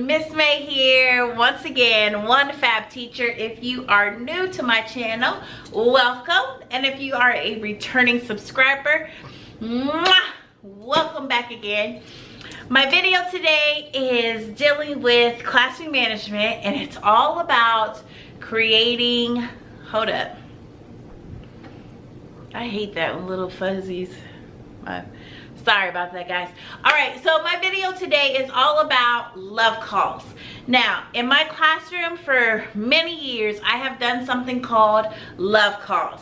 Miss May here once again, One Fab Teacher. If you are new to my channel, welcome, and if you are a returning subscriber, welcome back again. My video today is dealing with classroom management, and it's all about creating, hold up, I hate that when little fuzzies. Sorry about that, guys. All right, so my video today is all about love calls. Now, in my classroom for many years, I have done something called love calls.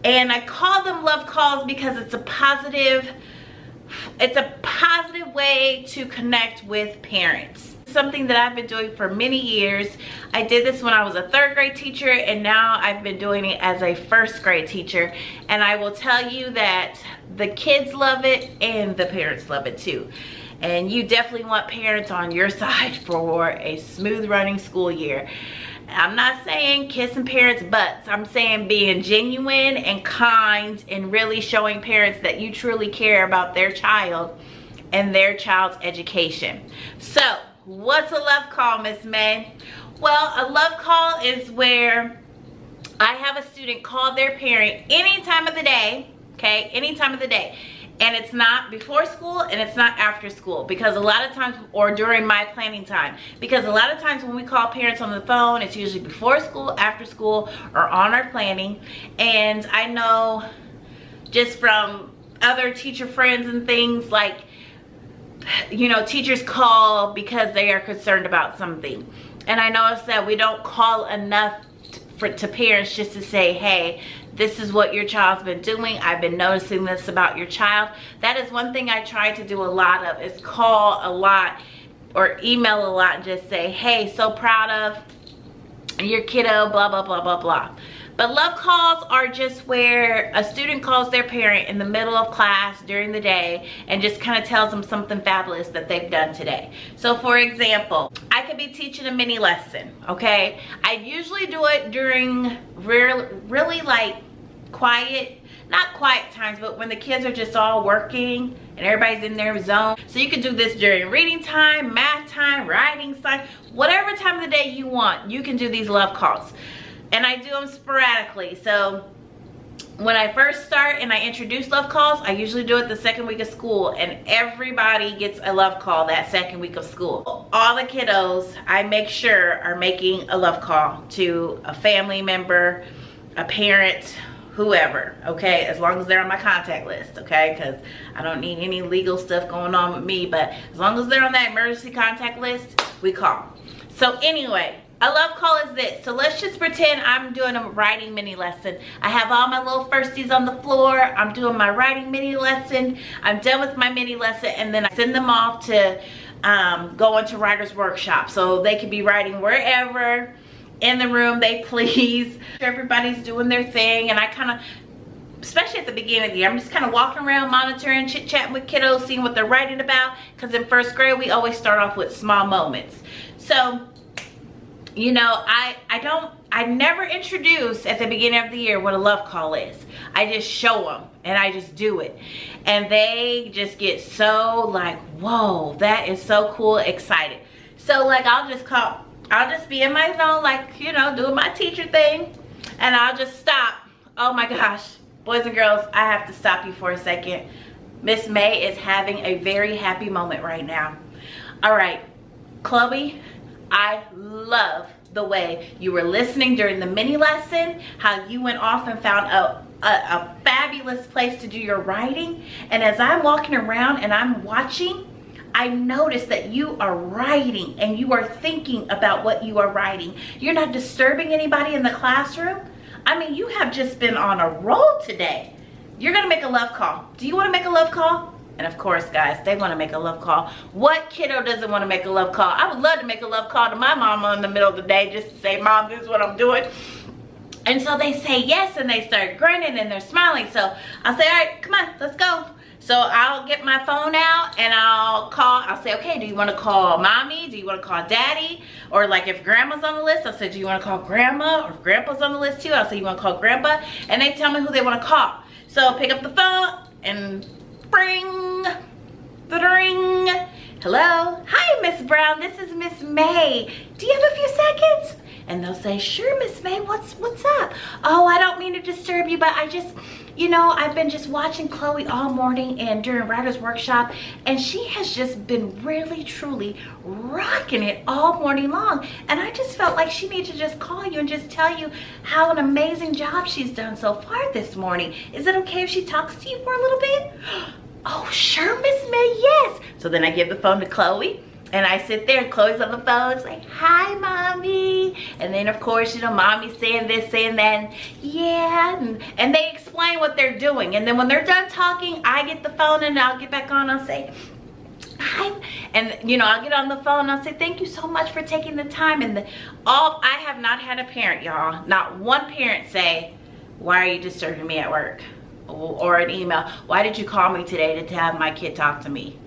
And I call them love calls because it's a positive way to connect with parents. Something that I've been doing for many years. I did this when I was a 3rd grade teacher, and now I've been doing it as a 1st grade teacher. And I will tell you that the kids love it and the parents love it too. And you definitely want parents on your side for a smooth running school year. I'm not saying kissing parents' butts. I'm saying being genuine and kind and really showing parents that you truly care about their child and their child's education. So, what's a love call, Miss May? Well, a love call is where I have a student call their parent any time of the day, okay? Any time of the day. And it's not before school and it's not after school, because a lot of times, or during my planning time, because a lot of times when we call parents on the phone, it's usually before school, after school, or on our planning. And I know just from other teacher friends and things, like, you know, teachers call because they are concerned about something. And I noticed that we don't call enough to parents just to say, hey, this is what your child's been doing. I've been noticing this about your child. That is one thing I try to do a lot of, is call a lot or email a lot and just say, hey, so proud of your kiddo, blah, blah, blah, blah, blah. But love calls are just where a student calls their parent in the middle of class during the day and just kind of tells them something fabulous that they've done today. So for example, I could be teaching a mini lesson, okay? I usually do it during really like quiet, not quiet times, but when the kids are just all working and everybody's in their zone. So you can do this during reading time, math time, writing time, whatever time of the day you want, you can do these love calls. And I do them sporadically. So when I first start and I introduce love calls, I usually do it the 2nd week of school, and everybody gets a love call that 2nd week of school. All the kiddos, I make sure, are making a love call to a family member, a parent, whoever, okay? As long as they're on my contact list, okay? Because I don't need any legal stuff going on with me, but as long as they're on that emergency contact list, we call. So anyway, a love call is this. So let's just pretend I'm doing a writing mini lesson. I have all my little firsties on the floor. I'm doing my writing mini lesson. I'm done with my mini lesson, and then I send them off to go into writer's workshop. So they can be writing wherever in the room they please. Everybody's doing their thing, and I kind of, especially at the beginning of the year, I'm just kind of walking around monitoring, chit-chatting with kiddos, seeing what they're writing about, because in 1st grade we always start off with small moments. So, you know, I never introduce at the beginning of the year what a love call is. I just show them and I just do it. And they just get so like, whoa, that is so cool, excited. So like I'll just be in my zone, like, you know, doing my teacher thing, and I'll just stop. Oh my gosh, boys and girls, I have to stop you for a second. Miss May is having a very happy moment right now. All right, Chloe, I love the way you were listening during the mini lesson, how you went off and found a fabulous place to do your writing. And as I'm walking around and I'm watching, I noticed that you are writing and you are thinking about what you are writing. You're not disturbing anybody in the classroom. I mean, you have just been on a roll today. You're gonna make a love call. Do you wanna make a love call? And of course, guys, they want to make a love call. What kiddo doesn't want to make a love call? I would love to make a love call to my mama in the middle of the day just to say, Mom, this is what I'm doing. And so they say yes, and they start grinning and they're smiling. So I'll say, all right, come on, let's go. So I'll get my phone out and I'll say, okay, do you want to call mommy? Do you want to call daddy? Or like if grandma's on the list, I'll say, do you want to call grandma? Or if grandpa's on the list too, I'll say, you want to call grandpa? And they tell me who they want to call. So I'll pick up the phone and ring, the ring. hello, hi Miss Brown, this is Miss May. Do you have a few seconds? And they'll say, sure Miss May, what's up? Oh, I don't mean to disturb you, but I just, you know, I've been just watching Chloe all morning and during writer's workshop, and she has just been really truly rocking it all morning long, and I just felt like she needed to just call you and just tell you how an amazing job she's done so far this morning. Is it okay if she talks to you for a little bit? Oh sure Miss May, yes. So then I give the phone to Chloe, and I sit there, and Chloe's on the phone, it's like, hi, mommy. And then, of course, you know, mommy's saying this, saying that, and yeah. And they explain what they're doing. And then when they're done talking, I get the phone, and I'll get back on, I'll say, hi. And, you know, I'll get on the phone, and I'll say, thank you so much for taking the time. And I have not had a parent, y'all, not one parent say, why are you disturbing me at work? Or an email, why did you call me today to have my kid talk to me?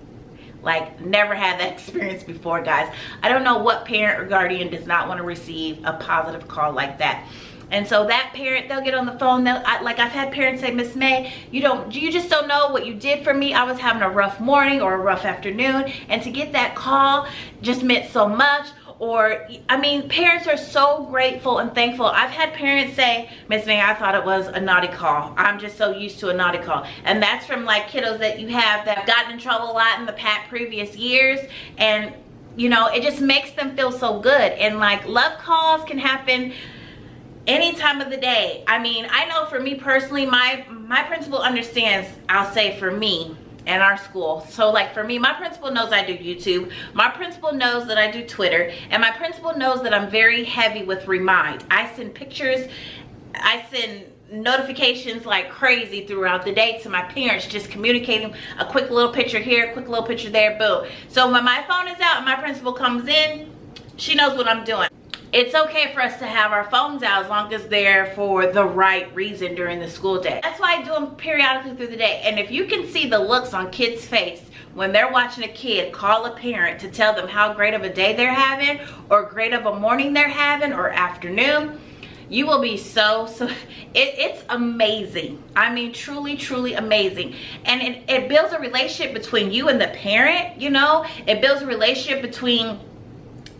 Like, never had that experience before, guys. I don't know what parent or guardian does not want to receive a positive call like that. And so that parent, they'll get on the phone, like I've had parents say, Miss May, you just don't know what you did for me. I was having a rough morning or a rough afternoon, and to get that call just meant so much. Or, I mean, parents are so grateful and thankful. I've had parents say, Miss May, I thought it was a naughty call. I'm just so used to a naughty call. And that's from like kiddos that you have that have gotten in trouble a lot in the previous years. And, you know, it just makes them feel so good. And like, love calls can happen any time of the day. I mean, I know for me personally, my principal understands, I'll say for me, in our school. So like for me, my principal knows I do YouTube. My principal knows that I do Twitter. And my principal knows that I'm very heavy with Remind. I send pictures, I send notifications like crazy throughout the day to my parents, just communicating a quick little picture here, a quick little picture there, boom. So when my phone is out and my principal comes in, she knows what I'm doing. It's okay for us to have our phones out as long as they're for the right reason during the school day. That's why I do them periodically through the day. And if you can see the looks on kids' face when they're watching a kid call a parent to tell them how great of a day they're having, or great of a morning they're having, or afternoon, you will be it's amazing. I mean, truly, truly amazing. And it builds a relationship between you and the parent, you know. It builds a relationship between,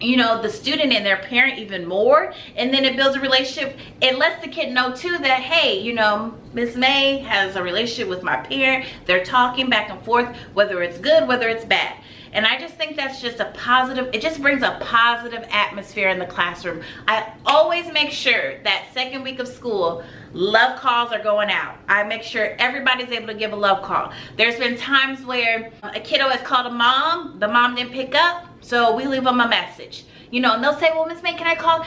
you know, the student and their parent even more. And then it builds a relationship. It lets the kid know too that, hey, you know, Miss May has a relationship with my parent. They're talking back and forth, whether it's good, whether it's bad. And I just think that's just a positive, it just brings a positive atmosphere in the classroom. I always make sure that second week of school, love calls are going out. I make sure everybody's able to give a love call. There's been times where a kiddo has called a mom, the mom didn't pick up, so we leave them a message. You know, and they'll say, well, Miss May, can I call?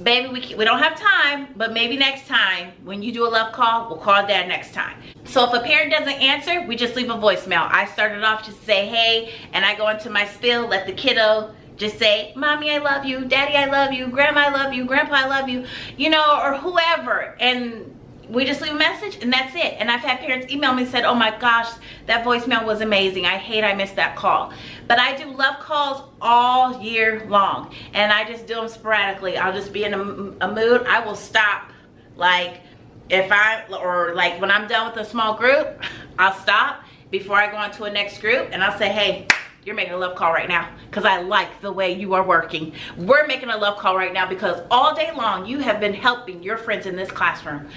Baby, we don't have time, but maybe next time when you do a love call, we'll call dad next time. So if a parent doesn't answer, we just leave a voicemail. I started off just say, hey, and I go into my spiel, let the kiddo just say, mommy, I love you, daddy, I love you, grandma, I love you, grandpa, I love you, you know, or whoever. And we just leave a message and that's it. And I've had parents email me and said, oh my gosh, that voicemail was amazing. I missed that call. But I do love calls all year long, and I just do them sporadically. I'll just be in a mood. I will stop, like when I'm done with a small group, I'll stop before I go into a next group, and I'll say, hey, you're making a love call right now because I like the way you are working. We're making a love call right now because all day long you have been helping your friends in this classroom.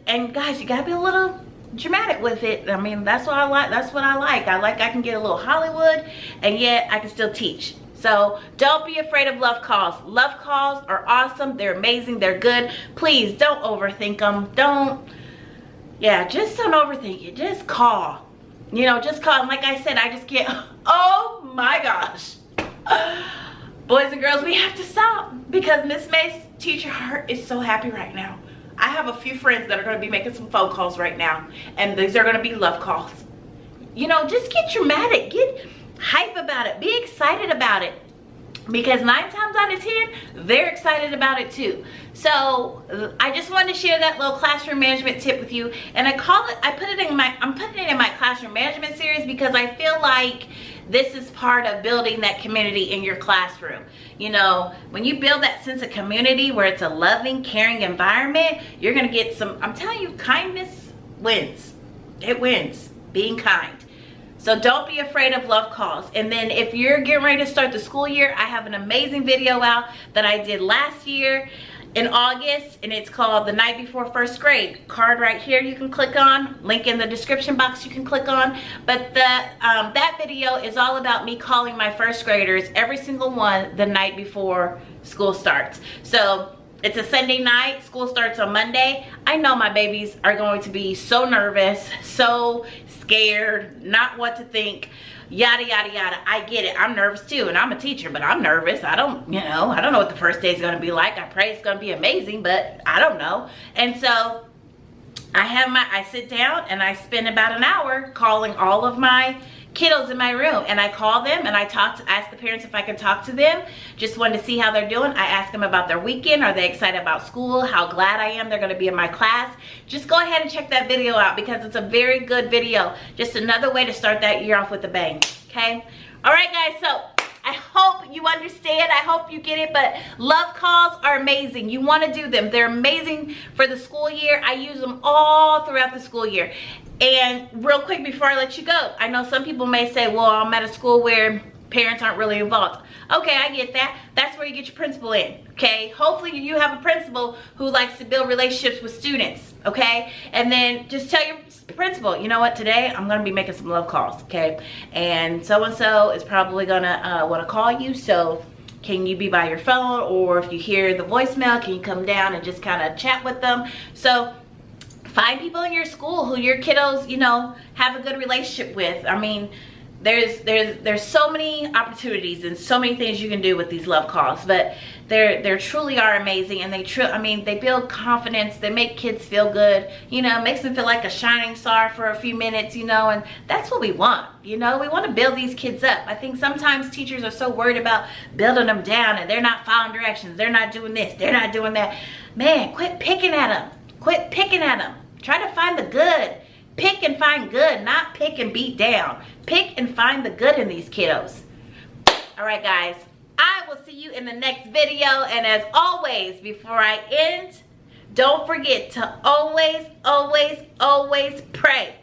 And guys, you gotta be a little dramatic with it. I mean, that's what I like. That's what I like. I can get a little Hollywood, and yet I can still teach. So don't be afraid of love calls. Love calls are awesome. They're amazing. They're good. Please don't overthink them. Just don't overthink it. Just call. You know, just call. And like I said, I just get, oh my gosh. Boys and girls, we have to stop because Miss May's teacher heart is so happy right now. I have a few friends that are going to be making some phone calls right now, and these are going to be love calls. You know, just get dramatic, get hype about it, be excited about it, because 9 times out of 10, they're excited about it too. So I just wanted to share that little classroom management tip with you, and I'm putting it in my classroom management series because I feel like this is part of building that community in your classroom. You know, when you build that sense of community where it's a loving, caring environment, you're gonna get some, I'm telling you, kindness wins. It wins, being kind. So don't be afraid of love calls. And then if you're getting ready to start the school year, I have an amazing video out that I did last year in August, and it's called The Night Before First Grade. Card right here you can click on, link in the description box you can click on. But that video is all about me calling my first graders, every single one, the night before school starts. So it's a Sunday night, school starts on Monday. I know my babies are going to be so nervous, so scared, not what to think, yada yada yada. I get it. I'm nervous too, and I'm a teacher, but I'm nervous. I don't know what the first day is going to be like. I pray it's going to be amazing, but I don't know. And so I sit down and I spend about an hour calling all of my kiddos in my room, and I call them and I ask the parents if I can talk to them. Just wanted to see how they're doing. I ask them about their weekend. Are they excited about school? How glad I am they're going to be in my class. Just go ahead and check that video out because it's a very good video. Just another way to start that year off with a bang. Okay? All right, guys. So I hope you understand. I hope you get it. But love calls are amazing. You want to do them. They're amazing for the school year. I use them all throughout the school year. And real quick before I let you go, I know some people may say, well, I'm at a school where parents aren't really involved. Okay, I get that. That's where you get your principal in, okay? Hopefully you have a principal who likes to build relationships with students, okay? And then just tell your principal, you know what, today I'm gonna be making some love calls, okay? And so-and-so is probably gonna wanna call you, so can you be by your phone? Or if you hear the voicemail, can you come down and just kind of chat with them? So find people in your school who your kiddos, have a good relationship with. I mean, there's so many opportunities and so many things you can do with these love calls, but they truly are amazing, and they build confidence. They make kids feel good, makes them feel like a shining star for a few minutes, and that's what we want. We want to build these kids up. I think sometimes teachers are so worried about building them down, and they're not following directions, they're not doing this, they're not doing that. Man, quit picking at them. Quit picking at them. Try to find the good. Pick and find good, not pick and beat down. Pick and find the good in these kiddos. All right, guys. I will see you in the next video. And as always, before I end, don't forget to always, always, always pray.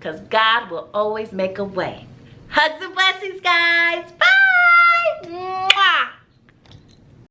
Because God will always make a way. Hugs and blessings, guys. Bye. Mwah.